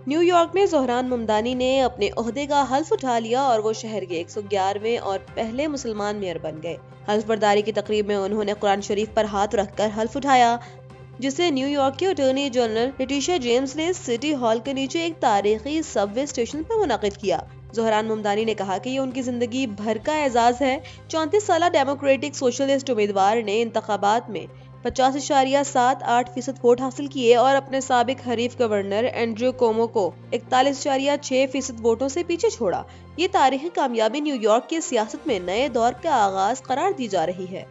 New York میں زہران ممدانی نے اپنے عہدے کا حلف اٹھا لیا اور وہ شہر کے 111ویں اور پہلے مسلمان میئر بن گئے۔ حلف برداری کی تقریب میں انہوں نے قرآن شریف پر ہاتھ رکھ کر حلف اٹھایا، جسے نیو یارک کے اٹارنی جنرل لیٹیشیا جیمز نے سٹی ہال کے نیچے ایک تاریخی سب وے اسٹیشن پر منعقد کیا۔ زہران ممدانی نے کہا کہ یہ ان کی زندگی بھر کا اعزاز ہے۔ 34 سالہ ڈیموکریٹک سوشلسٹ امیدوار نے انتخابات میں 50.78% ووٹ حاصل کیے اور اپنے سابق حریف گورنر اینڈریو کومو کو 41.6% ووٹوں سے پیچھے چھوڑا۔ یہ تاریخی کامیابی نیو یارک کی سیاست میں نئے دور کا آغاز قرار دی جا رہی ہے۔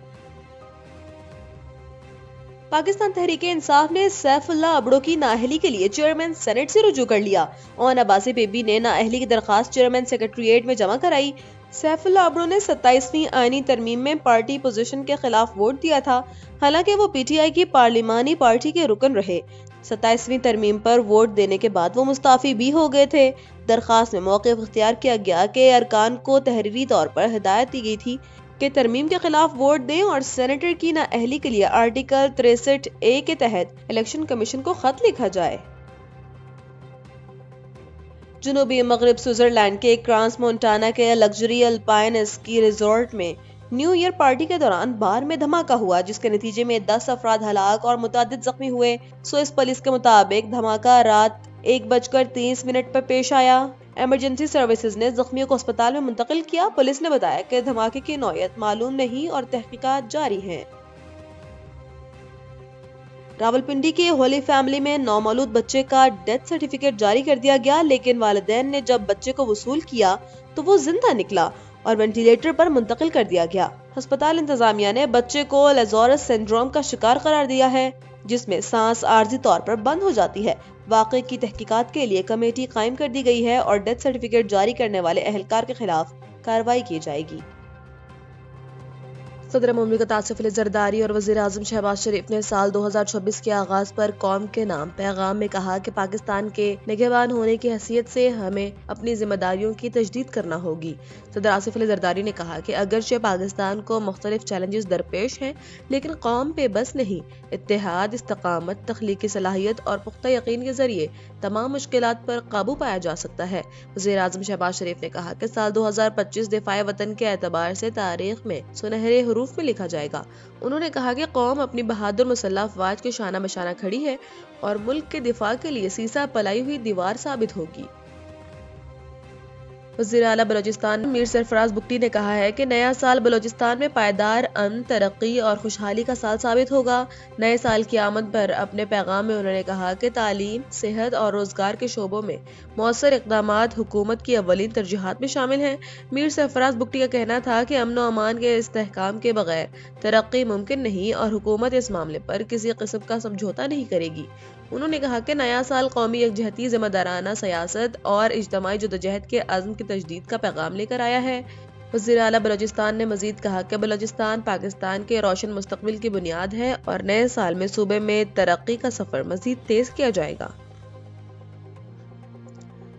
پاکستان تحریک انصاف نے سیف اللہ ابڑو کی نااہلی کے لیے چیئرمین سینٹ سے رجوع کر لیا۔ اون عباسی بیبی نے نااہلی کی درخواست چیئرمین سیکریٹریٹ میں جمع کرائی۔ سیف اللہ ابڑو نے 27ویں آئینی ترمیم میں پارٹی پوزیشن کے خلاف ووٹ دیا تھا، حالانکہ وہ پی ٹی آئی کی پارلیمانی پارٹی کے رکن رہے۔ 27ویں ترمیم پر ووٹ دینے کے بعد وہ مستعفی بھی ہو گئے تھے۔ درخواست میں موقف اختیار کیا گیا کہ ارکان کو تحریری طور پر ہدایت دی گئی تھی کہ ترمیم کے خلاف ووٹ دیں اور سینیٹر کی نااہلی کے لیے آرٹیکل 63A کے تحت الیکشن کمیشن کو خط لکھا جائے۔ جنوبی مغرب سوئٹزرلینڈ کے کرانس مونٹانا کے لگژری الپائن اسکی ریزورٹ میں نیو ایئر پارٹی کے دوران بار میں دھماکہ ہوا، جس کے نتیجے میں 10 افراد ہلاک اور متعدد زخمی ہوئے۔ سوئس پولیس کے مطابق دھماکہ رات 1:30 پر پیش آیا۔ ایمرجنسی سروسز نے زخمیوں کو اسپتال میں منتقل کیا۔ پولیس نے بتایا کہ دھماکے کی نوعیت معلوم نہیں اور تحقیقات جاری ہیں۔ راولپنڈی کے ہولی فیملی میں نومولود بچے کا ڈیتھ سرٹیفکیٹ جاری کر دیا گیا، لیکن والدین نے جب بچے کو وصول کیا تو وہ زندہ نکلا اور وینٹیلیٹر پر منتقل کر دیا گیا۔ ہسپتال انتظامیہ نے بچے کو لیزورس سنڈروم کا شکار قرار دیا ہے، جس میں سانس عارضی طور پر بند ہو جاتی ہے۔ واقعے کی تحقیقات کے لیے کمیٹی قائم کر دی گئی ہے اور ڈیتھ سرٹیفکیٹ جاری کرنے والے اہلکار کے خلاف کارروائی کی جائے گی۔ صدر مملکت آصف علی زرداری اور وزیر اعظم شہباز شریف نے سال 2026 کے آغاز پر قوم کے نام پیغام میں کہا کہ پاکستان کے نگہبان ہونے کی حیثیت سے ہمیں اپنی ذمہ داریوں کی تجدید کرنا ہوگی۔ صدر آصف علی زرداری نے کہا کہ اگرچہ پاکستان کو مختلف چیلنجز درپیش ہیں، لیکن قوم پہ بس نہیں، اتحاد، استقامت، تخلیقی صلاحیت اور پختہ یقین کے ذریعے تمام مشکلات پر قابو پایا جا سکتا ہے۔ وزیر اعظم شہباز شریف نے کہا کہ سال 2025 دفاع وطن کے اعتبار سے تاریخ میں سنہرے حروف میں لکھا جائے گا۔ انہوں نے کہا کہ قوم اپنی بہادر مسلح افواج کے شانہ بشانہ کھڑی ہے اور ملک کے دفاع کے لیے سیسا پلائی ہوئی دیوار ثابت ہوگی۔ وزیر اعلیٰ بلوچستان میر سرفراز بگٹی نے کہا ہے کہ نیا سال بلوچستان میں پائیدار امن، ترقی اور خوشحالی کا سال ثابت ہوگا۔ نئے سال کی آمد پر اپنے پیغام میں انہوں نے کہا کہ تعلیم، صحت اور روزگار کے شعبوں میں مؤثر اقدامات حکومت کی اولین ترجیحات میں شامل ہیں۔ میر سرفراز بگٹی کا کہنا تھا کہ امن و امان کے استحکام کے بغیر ترقی ممکن نہیں اور حکومت اس معاملے پر کسی قسم کا سمجھوتا نہیں کرے گی۔ انہوں نے کہا کہ نیا سال قومی یکجہتی، ذمہ دارانہ سیاست اور اجتماعی جدوجہد کے عزم کی تجدید کا پیغام لے کر آیا ہے۔ وزیر اعلیٰ بلوچستان نے مزید کہا کہ بلوچستان پاکستان کے روشن مستقبل کی بنیاد ہے اور نئے سال میں صوبے میں ترقی کا سفر مزید تیز کیا جائے گا۔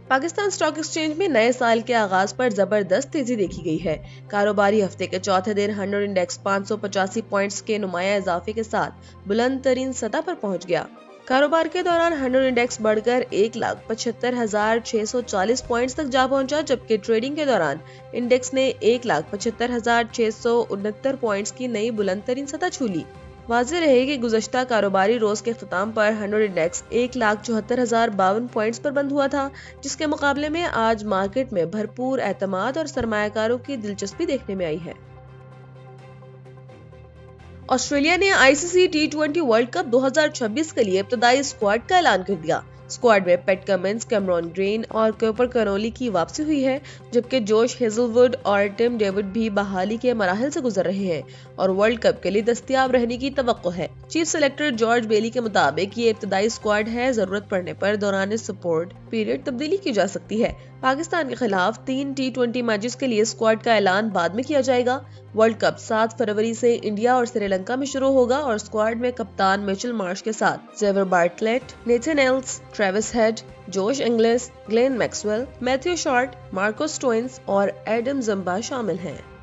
پاکستان اسٹاک ایکسچینج میں نئے سال کے آغاز پر زبردست تیزی دیکھی گئی ہے۔ کاروباری ہفتے کے چوتھے دن 100 انڈیکس 585 پوائنٹس کے نمایاں اضافے کے ساتھ بلند ترین سطح پر پہنچ گیا۔ کاروبار کے دوران 100 انڈیکس بڑھ کر 1,75,640 پوائنٹس تک جا پہنچا، جبکہ ٹریڈنگ کے دوران انڈیکس نے 1,75,669 پوائنٹس کی نئی بلند ترین سطح چھو لی۔ واضح رہے کہ گزشتہ کاروباری روز کے اختتام پر 100 انڈیکس 1,74,052 پوائنٹس پر بند ہوا تھا، جس کے مقابلے میں آج مارکیٹ میں بھرپور اعتماد اور سرمایہ کاروں کی دلچسپی دیکھنے میں آئی ہے۔ آسٹریلیا نے ICC T20 ورلڈ کپ 2026 کے لیے ابتدائی اسکواڈ کا اعلان کر دیا۔ اسکواڈ میں پیٹ کمنس، کیمرون گرین اور کوپر کنولی کی واپسی ہوئی ہے، جبکہ جوش ہیزل ووڈ اور ٹم ڈیوڈ بھی بحالی کے مراحل سے گزر رہے ہیں اور ورلڈ کپ کے لیے دستیاب رہنے کی توقع ہے۔ چیف سلیکٹر جارج بیلی کے مطابق یہ ابتدائی اسکواڈ ہے، ضرورت پڑنے پر دوران سپورٹ پیریڈ تبدیلی کی جا سکتی ہے۔ پاکستان کے خلاف 3 T20 میچز کے لیے اسکواڈ کا اعلان بعد میں کیا جائے گا۔ ورلڈ کپ 7 فروری سے انڈیا اور سری لنکا میں شروع ہوگا اور اسکواڈ میں کپتان میچل مارش کے ساتھ Xavier Bartlett, Nathan Ellis, Travis Head, Josh Inglis, Glenn Maxwell, Matthew Short, Marcus Stoinis اور ایڈم زمبا شامل ہیں۔